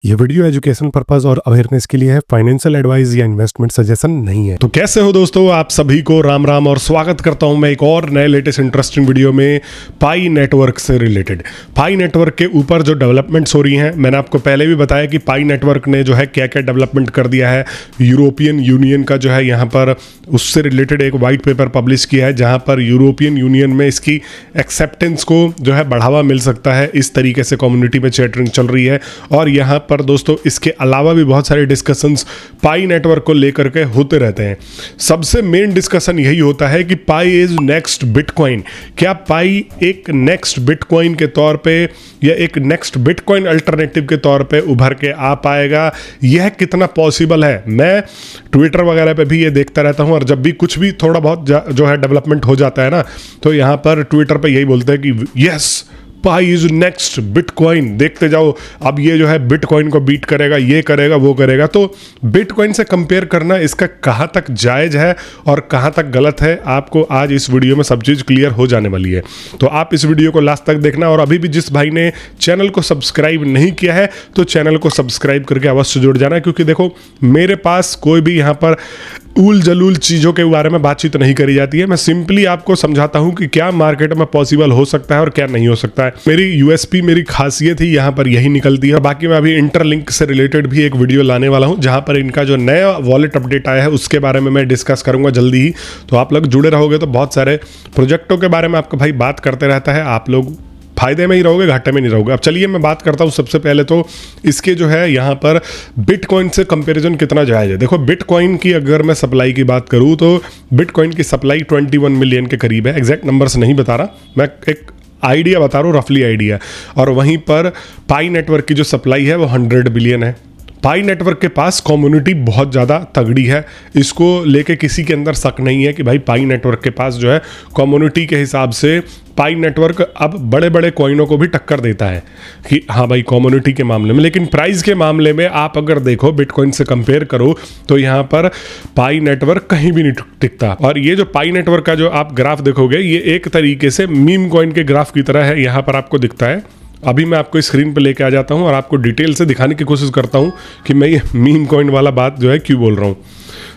ये video education purpose और awareness के लिए है, फाइनेंशियल एडवाइस या इन्वेस्टमेंट सजेशन नहीं है। तो कैसे हो दोस्तों, आप सभी को राम राम और स्वागत करता हूं मैं एक और नए लेटेस्ट इंटरेस्टिंग वीडियो में पाई नेटवर्क से रिलेटेड। पाई नेटवर्क के ऊपर जो डेवलपमेंट्स हो रही हैं, मैंने आपको पहले भी बताया कि पाई नेटवर्क ने जो है क्या क्या डेवलपमेंट कर दिया है। यूरोपियन यूनियन का जो है यहाँ पर उससे रिलेटेड एक वाइट पेपर पब्लिश किया है, जहाँ पर यूरोपियन यूनियन में इसकी एक्सेप्टेंस को जो है बढ़ावा मिल सकता है। इस तरीके से कम्युनिटी में चैटिंग चल रही है। और यहाँ पर दोस्तों इसके अलावा भी बहुत सारे डिस्कशंस पाई नेटवर्क को लेकर के होते रहते हैं। सबसे मेन डिस्कशन यही होता है कि पाई इज नेक्स्ट बिटकॉइन। क्या पाई एक नेक्स्ट बिटकॉइन के तौर पे या एक नेक्स्ट बिटकॉइन अल्टरनेटिव के तौर पे उभर के आ पाएगा? यह कितना पॉसिबल है? मैं ट्विटर वगैरह पे भी ये देखता रहता हूँ, और जब भी कुछ भी थोड़ा बहुत जो है डेवलपमेंट हो जाता है ना, तो यहाँ पर ट्विटर पे यही बोलते हैं कि yes, pi is next bitcoin. देखते जाओ, अब ये जो है बिटकॉइन को बीट करेगा, ये करेगा, वो करेगा। तो बिटकॉइन से कंपेयर करना इसका कहाँ तक जायज़ है और कहाँ तक गलत है, आपको आज इस वीडियो में सब चीज़ क्लियर हो जाने वाली है। तो आप इस वीडियो को लास्ट तक देखना। और अभी भी जिस भाई ने चैनल को सब्सक्राइब नहीं किया है तो चैनल को सब्सक्राइब करके अवश्य जुड़ जाना, क्योंकि देखो मेरे पास कोई भी यहाँ पर उल जलूल चीज़ों के बारे में बातचीत नहीं करी जाती है। मैं सिंपली आपको समझाता हूं कि क्या मार्केट में पॉसिबल हो सकता है और क्या नहीं हो सकता है। मेरी यूएसपी, मेरी खासियत ही यहाँ पर यही निकलती है। बाकी मैं अभी इंटरलिंक से रिलेटेड भी एक वीडियो लाने वाला हूं, जहां पर इनका जो नया वॉलेट अपडेट आया है उसके बारे में मैं डिस्कस करूंगा जल्दी ही। तो आप लोग जुड़े रहोगे तो बहुत सारे प्रोजेक्टों के बारे में आपको भाई बात करते रहता है। आप लोग फायदे में ही रहोगे, घाटे में नहीं रहोगे। अब चलिए मैं बात करता हूँ सबसे पहले तो इसके जो है यहाँ पर बिटकॉइन से कंपैरिजन कितना जायज़ है। देखो बिटकॉइन की अगर मैं सप्लाई की बात करूँ तो बिटकॉइन की सप्लाई 21 मिलियन के करीब है। एग्जैक्ट नंबर्स नहीं बता रहा, मैं एक आइडिया बता रहा हूँ, रफली आइडिया। और वहीं पर पाई नेटवर्क की जो सप्लाई है वो 100 बिलियन है। पाई नेटवर्क के पास कम्युनिटी बहुत ज़्यादा तगड़ी है, इसको लेके किसी के अंदर शक नहीं है कि भाई पाई नेटवर्क के पास जो है कम्युनिटी के हिसाब से पाई नेटवर्क अब बड़े बड़े कॉइनों को भी टक्कर देता है कि हाँ भाई कम्युनिटी के मामले में। लेकिन प्राइस के मामले में आप अगर देखो बिटकॉइन से कंपेयर करो तो यहाँ पर पाई नेटवर्क कहीं भी नहीं टिकता। और ये जो पाई नेटवर्क का जो आप ग्राफ देखोगे, ये एक तरीके से मीम कॉइन के ग्राफ की तरह है। यहाँ पर आपको दिखता है, अभी मैं आपको स्क्रीन पे लेके आ जाता हूँ और आपको डिटेल से दिखाने की कोशिश करता हूँ कि मैं ये मीम कॉइन वाला बात जो है क्यों बोल रहा हूँ।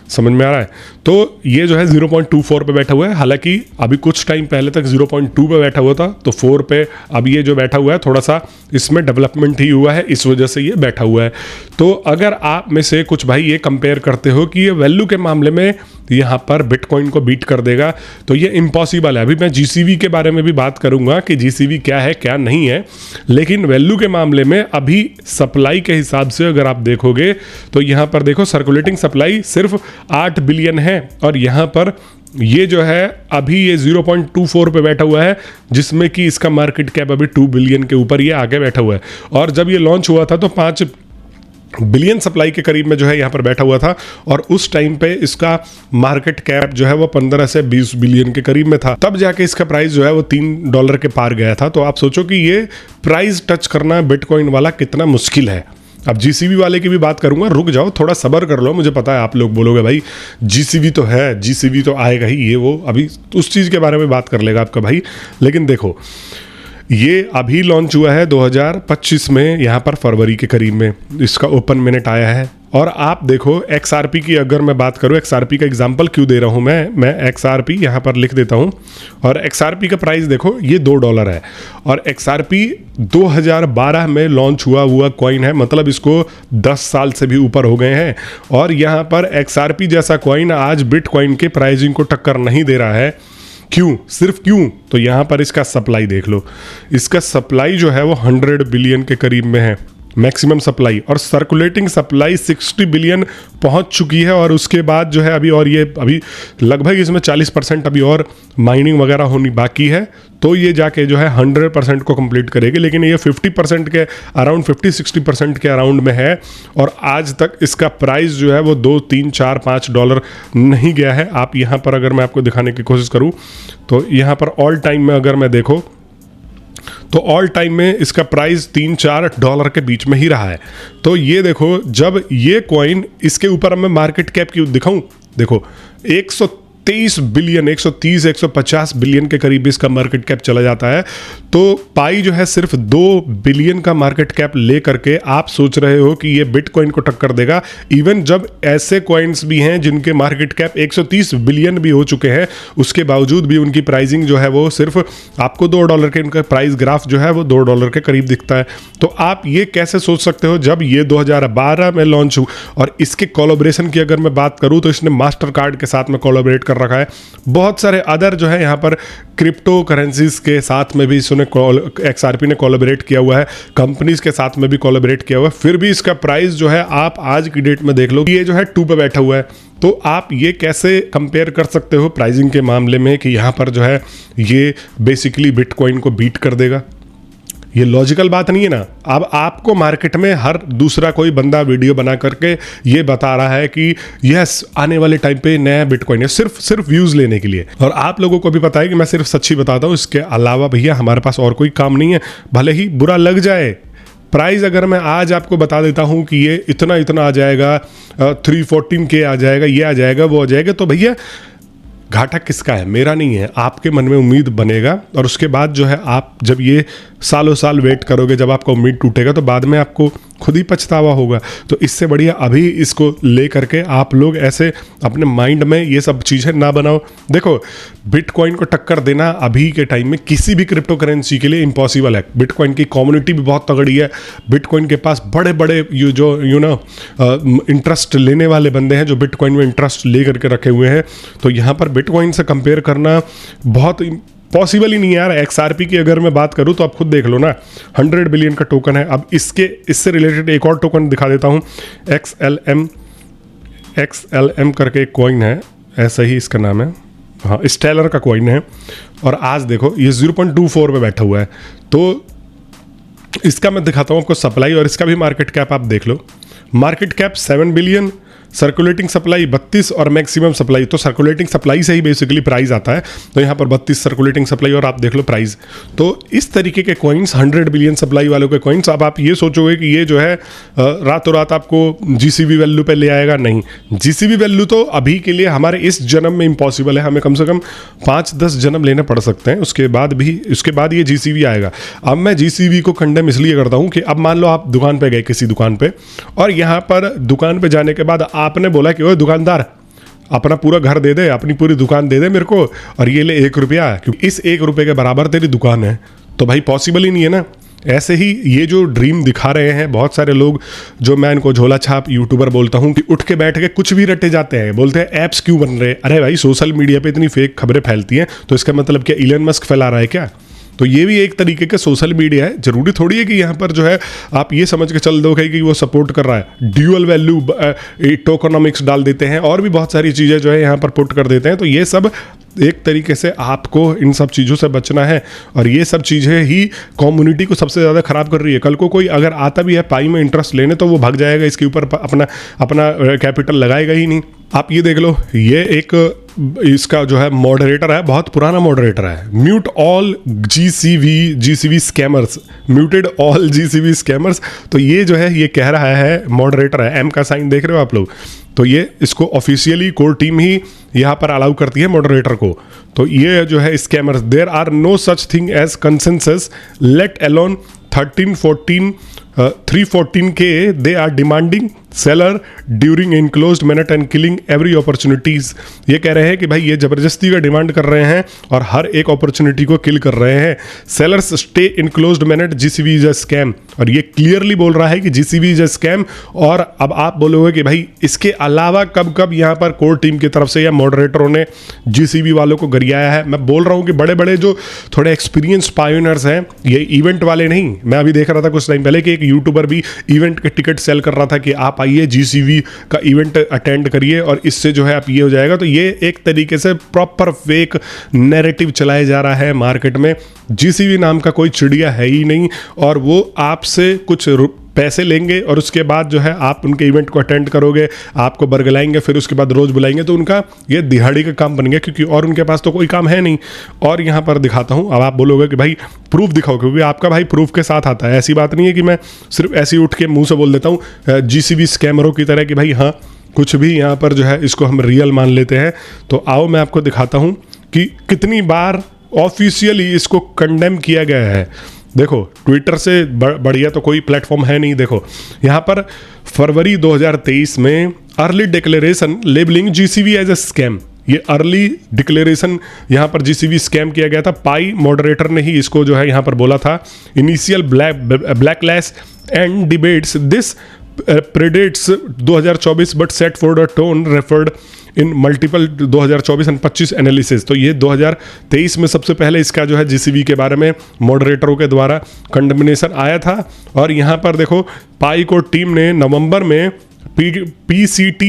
समझ में आ रहा है? तो ये जो है 0.24 पे बैठा हुआ है। हालांकि अभी कुछ टाइम पहले तक 0.2 पे बैठा हुआ था, तो 4 पे अब ये जो बैठा हुआ है, थोड़ा सा इसमें डेवलपमेंट ही हुआ है, इस वजह से ये बैठा हुआ है। तो अगर आप में से कुछ भाई ये कंपेयर करते हो कि ये वैल्यू के मामले में यहाँ पर बिटकॉइन को बीट कर देगा, तो ये इम्पॉसिबल है। अभी मैं जीसीवी के बारे में भी बात करूंगा कि जीसीवी क्या है क्या नहीं है, लेकिन वैल्यू के मामले में अभी सप्लाई के हिसाब से अगर आप देखोगे तो यहाँ पर देखो सर्कुलेटिंग सप्लाई सिर्फ 8 बिलियन है, और यहाँ पर ये जो है अभी ये 0.24 पे बैठा हुआ है, जिसमें कि इसका मार्केट कैप अभी 2 बिलियन के ऊपर ये आगे बैठा हुआ है। और जब ये लॉन्च हुआ था तो 5 बिलियन सप्लाई के करीब में जो है यहाँ पर बैठा हुआ था, और उस टाइम पे इसका मार्केट कैप जो है वो 15 से 20 बिलियन के करीब में था। तब जाके इसका प्राइस जो है वो $3 के पार गया था। तो आप सोचो कि ये प्राइस टच करना बिटकॉइन वाला कितना मुश्किल है। अब जीसीवी वाले की भी बात करूंगा, रुक जाओ, थोड़ा सब्र कर लो। मुझे पता है आप लोग बोलोगे भाई जीसीवी तो है, जीसीवी तो आएगा ही, ये वो, अभी उस चीज़ के बारे में बात कर लेगा आपका भाई। लेकिन देखो ये अभी लॉन्च हुआ है 2025 में, यहाँ पर फरवरी के करीब में इसका ओपन मिनट आया है। और आप देखो XRP की अगर मैं बात करूँ, XRP का एग्जांपल क्यों दे रहा हूँ मैं XRP यहाँ पर लिख देता हूँ। और XRP का प्राइस देखो, ये $2 है। और XRP 2012 में लॉन्च हुआ कॉइन है, मतलब इसको 10 साल से भी ऊपर हो गए हैं। और यहाँ पर XRP जैसा कॉइन आज बिटकॉइन के प्राइसिंग को टक्कर नहीं दे रहा है। क्यों? सिर्फ क्यों? तो यहाँ पर इसका सप्लाई देख लो, इसका सप्लाई जो है वो 100 बिलियन के करीब में है मैक्सिमम सप्लाई, और सर्कुलेटिंग सप्लाई 60 बिलियन पहुंच चुकी है। और उसके बाद जो है अभी, और ये अभी लगभग इसमें 40% अभी और माइनिंग वगैरह होनी बाकी है, तो ये जाके जो है 100% को कंप्लीट करेगी। लेकिन ये 50% के अराउंड, 50-60% के अराउंड में है, और आज तक इसका प्राइस जो है वो $2, $3, $4, $5 नहीं गया है। आप यहाँ पर अगर मैं आपको दिखाने की कोशिश करूँ तो यहाँ पर ऑल टाइम में अगर मैं देखो तो ऑल टाइम में इसका प्राइस $3-4 के बीच में ही रहा है। तो ये देखो, जब ये कॉइन, इसके ऊपर मैं मार्केट कैप की दिखाऊं, देखो 123 बिलियन, 130 150 बिलियन के करीब इसका मार्केट कैप चला जाता है। तो पाई जो है सिर्फ 2 बिलियन का मार्केट कैप ले करके आप सोच रहे हो कि ये बिटकॉइन को टक्कर देगा, इवन जब ऐसे कॉइन्स भी हैं जिनके मार्केट कैप 130 बिलियन भी हो चुके हैं, उसके बावजूद भी उनकी प्राइसिंग जो है वो सिर्फ आपको $2 के, उनका प्राइस ग्राफ जो है वो $2 के करीब दिखता है। तो आप ये कैसे सोच सकते हो जब ये 2012 में लॉन्च हुआ। और इसके कोलैबोरेशन की अगर मैं बात करूं तो इसने मास्टर कार्ड के साथ में कोलैबोरेट कर रखा है, बहुत सारे अदर जो है यहाँ पर क्रिप्टो करेंसीज के साथ में भी इसने XRP ने कोलैबोरेट किया हुआ है, कंपनीज के साथ में भी कोलैबोरेट किया हुआ है, फिर भी इसका प्राइस जो है आप आज की डेट में देख लो ये जो है 2 पे बैठा हुआ है। तो आप ये कैसे कंपेयर कर सकते हो प्राइसिंग के मामले में कि यहाँ पर जो है ये बेसिकली बिटकॉइन को बीट कर देगा? ये लॉजिकल बात नहीं है ना। अब आपको मार्केट में हर दूसरा कोई बंदा वीडियो बना करके ये बता रहा है कि यस आने वाले टाइम पे नया बिटकॉइन है, सिर्फ व्यूज लेने के लिए। और आप लोगों को भी पता है कि मैं सिर्फ सच्ची बताता हूँ, इसके अलावा भैया हमारे पास और कोई काम नहीं है। भले ही बुरा लग जाए, प्राइस अगर मैं आज आपको बता देता हूँ कि ये इतना इतना आ जाएगा, 314K आ जाएगा, ये आ जाएगा, वो आ जाएगा, तो भैया घाटा किसका है? मेरा नहीं है। आपके मन में उम्मीद बनेगा और उसके बाद जो है आप जब ये सालों साल वेट करोगे, जब आपका उम्मीद टूटेगा तो बाद में आपको खुद ही पछतावा होगा। तो इससे बढ़िया अभी इसको ले करके आप लोग ऐसे अपने माइंड में ये सब चीज़ें ना बनाओ। देखो, बिटकॉइन को टक्कर देना अभी के टाइम में किसी भी क्रिप्टो करेंसी के लिए इम्पॉसिबल है। बिटकॉइन की कम्युनिटी भी बहुत तगड़ी है, बिटकॉइन के पास बड़े बड़े इंटरेस्ट लेने वाले बंदे हैं जो बिटकॉइन में इंटरेस्ट ले करके रखे हुए हैं। तो यहाँ पर बिटकॉइन से कंपेयर करना बहुत पॉसिबल ही नहीं है यार। XRP की अगर मैं बात करूं तो आप खुद देख लो ना, 100 बिलियन का टोकन है। अब इससे रिलेटेड एक और टोकन दिखा देता हूं, XLM करके एक कॉइन है, ऐसा ही इसका नाम है, हाँ स्टेलर का कॉइन है। और आज देखो ये 0.24 पे बैठा हुआ है। तो इसका मैं दिखाता हूं आपको सप्लाई, और इसका भी मार्केट कैप आप देख लो। Market cap 7 billion, circulating supply 32 और मैक्सिमम सप्लाई, तो सर्कुलेटिंग सप्लाई से ही बेसिकली प्राइस आता है। तो यहाँ पर 32 सर्कुलेटिंग सप्लाई और आप देख लो प्राइस। तो इस तरीके के कॉइन्स, 100 बिलियन सप्लाई वालों के कॉइन्स, अब आप ये सोचोगे कि ये जो है रातों रात आपको GCB वैल्यू पे ले आएगा, नहीं। GCB वैल्यू तो अभी के लिए हमारे इस जन्म में इम्पॉसिबल है, हमें कम से कम 5-10 जन्म लेने पड़ सकते हैं, उसके बाद ये GCB आएगा। अब मैं GCB को कंडेम इसलिए करता हूँ कि अब मान लो आप दुकान पर गए, किसी दुकान पर, और यहाँ पर दुकान पर जाने के बाद आपने बोला कि ओए दुकानदार अपना पूरा घर दे दे, अपनी पूरी दुकान दे दे मेरे को, और ये ले 1 रुपया, क्योंकि इस 1 रुपये के बराबर तेरी दुकान है। तो भाई पॉसिबल ही नहीं है ना। ऐसे ही ये जो ड्रीम दिखा रहे हैं बहुत सारे लोग, जो मैं इनको झोला छाप यूट्यूबर बोलता हूँ, कि उठ के बैठ के कुछ भी रटे जाते हैं, बोलते हैं ऐप्स क्यों बन रहे हैं। अरे भाई सोशल मीडिया पे इतनी फेक खबरें फैलती हैं, तो इसका मतलब क्या इलन मस्क फैला रहा है क्या? तो ये भी एक तरीके का सोशल मीडिया है। जरूरी थोड़ी है कि यहाँ पर जो है आप ये समझ के चल दो कि वो सपोर्ट कर रहा है। ड्यूअल वैल्यू टोकनॉमिक्स डाल देते हैं और भी बहुत सारी चीज़ें जो है यहाँ पर पुट कर देते हैं। तो ये सब एक तरीके से आपको इन सब चीज़ों से बचना है, और ये सब चीज़ें ही कम्युनिटी को सबसे ज़्यादा ख़राब कर रही है। कल को कोई अगर आता भी है पाई में इंटरेस्ट लेने, तो वो भाग जाएगा, इसके ऊपर अपना कैपिटल लगाएगा ही नहीं। आप ये देख लो, ये एक इसका जो है मॉडरेटर है, बहुत पुराना मॉडरेटर है, mute all GCV scammers, muted all GCV scammers. तो ये जो है ये कह रहा है, मॉडरेटर है, M का साइन देख रहे हो आप लोग, तो ये इसको ऑफिशियली कोर टीम ही यहाँ पर अलाउ करती है मॉडरेटर को। तो ये जो है scammers, there are no such thing as consensus, let alone 314K they are demanding seller during enclosed minute and killing every opportunities. ये कह रहे हैं कि भाई ये जबरदस्ती का डिमांड कर रहे हैं और हर एक अपॉर्चुनिटी को किल कर रहे हैं। Sellers stay enclosed minute, GCV is a scam. और ये क्लियरली बोल रहा है कि GCV इज अ स्कैम। और अब आप बोलोगे कि भाई इसके अलावा कब कब यहाँ पर कोर टीम की तरफ से या मॉडरेटरों ने GCV वालों को गरियाया है। मैं बोल रहा हूँ कि बड़े बड़े जो थोड़े एक्सपीरियंस पायोनियर्स हैं, ये इवेंट वाले नहीं। मैं अभी देख रहा था कुछ टाइम पहले कि एक यूट्यूबर भी इवेंट के टिकट सेल कर रहा था कि आप आइए GCV का इवेंट अटेंड करिए और इससे जो है आप ये हो जाएगा। तो ये एक तरीके से प्रॉपर फेक नैरेटिव चलाया जा रहा है मार्केट में। GCV नाम का कोई चिड़िया है ही नहीं, और वो आपसे कुछ पैसे लेंगे और उसके बाद जो है आप उनके इवेंट को अटेंड करोगे, आपको बरगलाएंगे, फिर उसके बाद रोज बुलाएंगे। तो उनका ये दिहाड़ी का काम बन गया, क्योंकि और उनके पास तो कोई काम है नहीं। और यहाँ पर दिखाता हूँ, अब आप बोलोगे कि भाई प्रूफ दिखाओ, क्योंकि आपका भाई प्रूफ के साथ आता है। ऐसी बात नहीं है कि मैं सिर्फ ऐसे ही उठ के मुंह से बोल देता हूँ GCV स्कैमरों की तरह कि भाई हाँ कुछ भी यहाँ पर जो है इसको हम रियल मान लेते हैं। तो आओ मैं आपको दिखाता हूँ कि कितनी बार ऑफिशियली इसको कंडेम किया गया है। देखो, ट्विटर से बढ़िया तो कोई प्लेटफॉर्म है नहीं। देखो यहाँ पर फरवरी 2023 में early declaration labeling GCV as a scam, ये अर्ली डिक्लेरेशन यहाँ पर जीसीवी स्कैम किया गया था। पाई मॉडरेटर ने ही इसको जो है यहाँ पर बोला था। Initial blacklist and debates this predates 2024 but set for the tone referred in multiple 2024 and 25 analysis. तो ये 2023 में सबसे पहले इसका जो है जीसीवी के बारे में मॉडरेटरों के द्वारा कंडेमनेशन आया था। और यहाँ पर देखो, पाई को टीम ने नवंबर में PCT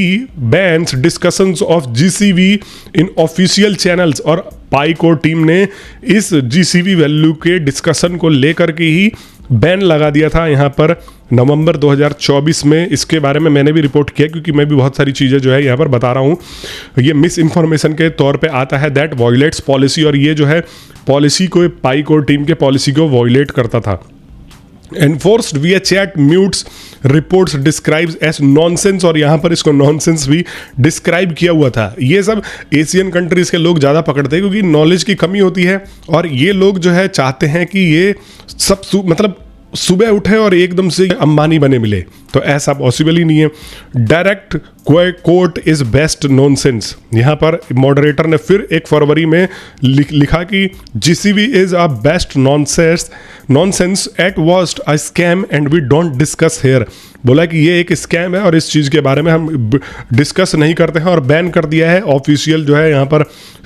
bans discussions of GCV in official channels, और पाई को टीम ने इस जीसीवी वैल्यू के डिस्कशन को लेकर के ही बैन लगा दिया था यहाँ पर नवंबर 2024 में। इसके बारे में मैंने भी रिपोर्ट किया, क्योंकि मैं भी बहुत सारी चीज़ें जो है यहाँ पर बता रहा हूँ। ये मिस इन्फॉर्मेशन के तौर पे आता है दैट वॉयलेट्स पॉलिसी, और ये जो है पॉलिसी को, पाई कोर टीम के पॉलिसी को वॉयलेट करता था। Enforced via chat mutes reports describes as nonsense, और यहाँ पर इसको नॉनसेंस भी डिस्क्राइब किया हुआ था। ये सब एशियन कंट्रीज के लोग ज़्यादा पकड़ते हैं, क्योंकि नॉलेज की कमी होती है, और ये लोग जो है चाहते हैं कि ये सब मतलब सुबह उठे और एकदम से अंबानी बने मिले, तो ऐसा पॉसिबल ही नहीं है। Direct court is best nonsense, यहाँ पर मॉडरेटर ने फिर 1 फरवरी में लिखा कि GCV is a best nonsense at worst a scam and we don't discuss here. बोला कि ये एक स्कैम है और इस चीज़ के बारे में हम डिस्कस नहीं करते हैं, और बैन कर दिया है ऑफिशियल जो है यहाँ पर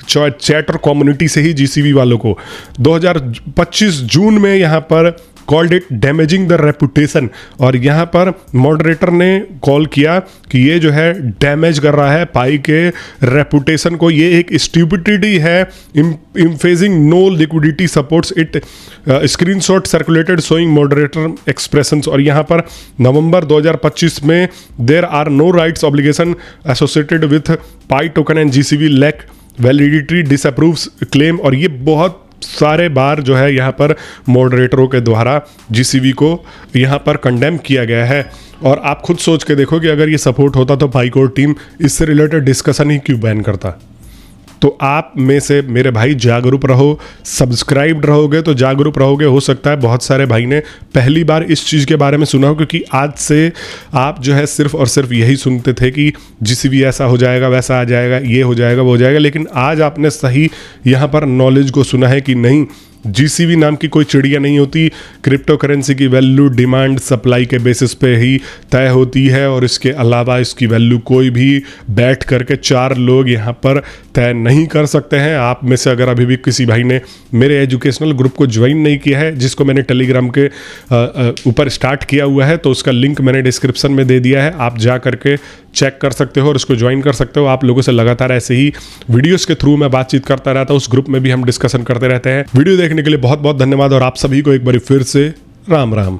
चैटर कम्युनिटी से ही जीसीवी वालों को। 2025 जून में यहाँ पर called it damaging the reputation, और यहाँ पर मॉडरेटर ने कॉल किया कि ये जो है डैमेज कर रहा है पाई के रेपुटेशन को, ये एक स्टूपिडिटी है। Emphasising no liquidity supports it, screenshot circulated showing moderator expressions. और यहाँ पर नवंबर 2025 में there are no rights obligation associated with Pi token and GCV lack validity disapproves claim. और ये बहुत सारे बार जो है यहाँ पर मॉडरेटरों के द्वारा जीसीवी को यहाँ पर कंडेम किया गया है। और आप खुद सोच के देखो कि अगर ये सपोर्ट होता तो पाई कोर टीम इससे रिलेटेड डिस्कशन ही क्यों बैन करता। तो आप में से मेरे भाई जागरूक रहो, सब्सक्राइब्ड रहोगे तो जागरूक रहोगे। हो सकता है बहुत सारे भाई ने पहली बार इस चीज़ के बारे में सुना हो, क्योंकि आज से आप जो है सिर्फ और सिर्फ यही सुनते थे कि जीसीवी ऐसा हो जाएगा, वैसा आ जाएगा, ये हो जाएगा, वो हो जाएगा। लेकिन आज आपने सही यहाँ पर नॉलेज को सुना है कि नहीं, जीसीवी नाम की कोई चिड़िया नहीं होती। क्रिप्टो करेंसी की वैल्यू डिमांड सप्लाई के बेसिस पे ही तय होती है, और इसके अलावा इसकी वैल्यू कोई भी बैठ करके 4 लोग यहाँ पर तय नहीं कर सकते हैं। आप में से अगर अभी भी किसी भाई ने मेरे एजुकेशनल ग्रुप को ज्वाइन नहीं किया है, जिसको मैंने टेलीग्राम के ऊपर स्टार्ट किया हुआ है, तो उसका लिंक मैंने डिस्क्रिप्शन में दे दिया है, आप जा करके चेक कर सकते हो और उसको ज्वाइन कर सकते हो। आप लोगों से लगातार ऐसे ही वीडियोस के थ्रू मैं बातचीत करता रहता हूँ, उस ग्रुप में भी हम डिस्कशन करते रहते हैं। वीडियो देखने के लिए बहुत बहुत धन्यवाद, और आप सभी को एक बार फिर से राम राम।